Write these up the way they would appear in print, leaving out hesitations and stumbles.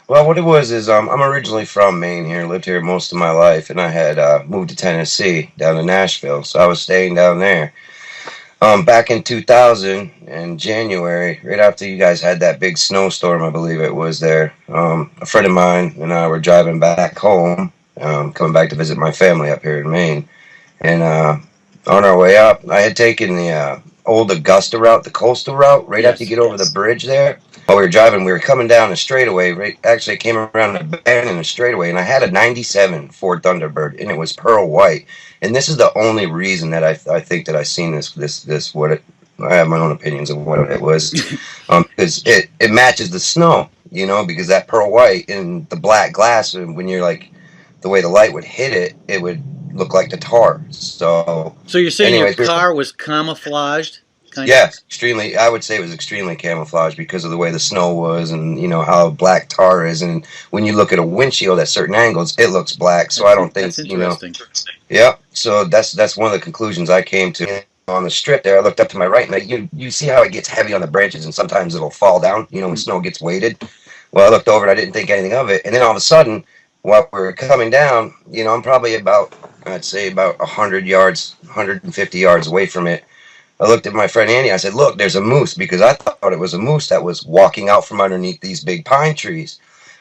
Well, what it was is I'm originally from Maine here, lived here most of my life, and I had moved to Tennessee down to Nashville, so I was staying down there. Back in 2000 in January, right after you guys had that big snowstorm, I believe it was there. A friend of mine and I were driving back home, coming back to visit my family up here in Maine, and on our way up, I had taken the old Augusta route, the coastal route, right after you Yes. get over the bridge there. While we were driving, we were coming down a straightaway. Right, actually, I came around a bend in a straightaway, and I had a '97 Ford Thunderbird, and it was pearl white. And this is the only reason that I think that I seen this what it. I have my own opinions of what it was, because it matches the snow, because that pearl white and the black glass, and when you're like the way the light would hit it, it would look like the tar. So, So you're saying your anyways, car was camouflaged, kind of? yeah, extremely. I would say it was extremely camouflaged because of the way the snow was, and how black tar is. And when you look at a windshield at certain angles, it looks black. So I don't think That's interesting. Yeah. So that's one of the conclusions I came to. On the strip there, I looked up to my right, and you see how it gets heavy on the branches, and sometimes it'll fall down. When snow gets weighted. Well, I looked over and I didn't think anything of it, and then all of a sudden, while we're coming down, I'm probably about, I'd say about 100 yards, 150 yards away from it. I looked at my friend Andy. I said, "Look, there's a moose," because I thought it was a moose that was walking out from underneath these big pine trees.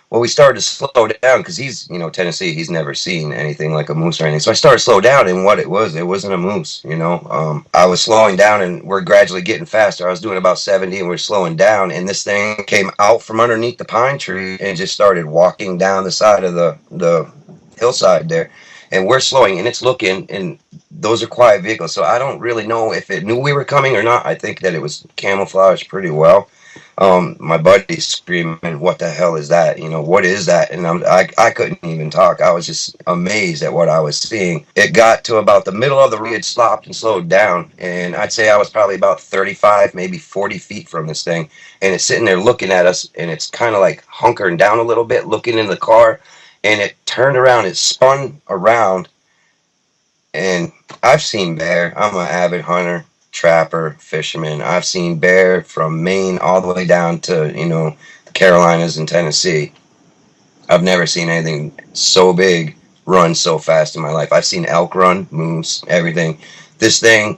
Well, we started to slow down because he's, Tennessee. He's never seen anything like a moose or anything. So I started to slow down, and what it wasn't a moose. I was slowing down, and we're gradually getting faster. I was doing about 70, and we're slowing down, and this thing came out from underneath the pine tree and just started walking down the side of the hillside there, and we're slowing, and it's looking, and those are quiet vehicles, so I don't really know if it knew we were coming or not. I think that it was camouflaged pretty well. My buddy's screaming, "What the hell is that? What is that?" And I couldn't even talk. I was just amazed at what I was seeing. It got to about the middle of the road, it stopped and slowed down, and I'd say I was probably about 35, maybe 40 feet from this thing, and it's sitting there looking at us, and it's kind of like hunkering down a little bit, looking in the car, and it turned around, it spun around, and I've seen bear. I'm an avid hunter, trapper, fisherman. I've seen bear from Maine all the way down to, the Carolinas and Tennessee. I've never seen anything so big run so fast in my life. I've seen elk run, moose, everything. This thing,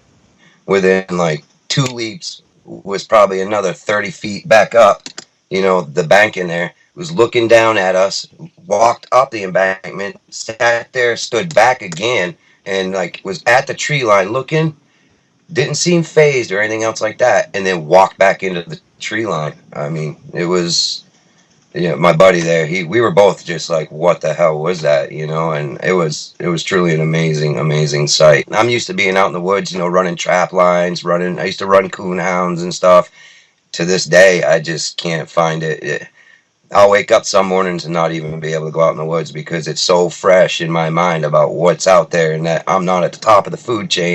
within like 2 leaps, was probably another 30 feet back up, the bank in there, was looking down at us, walked up the embankment, sat there, stood back again, and like was at the tree line looking, didn't seem phased or anything else like that, and then walked back into the tree line. I mean, it was, my buddy there, we were both just like, what the hell was that, and it was truly an amazing sight. I'm used to being out in the woods, running trap lines, I used to run coon hounds and stuff. To this day, I just can't find it. I'll wake up some mornings and not even be able to go out in the woods because it's so fresh in my mind about what's out there, and that I'm not at the top of the food chain.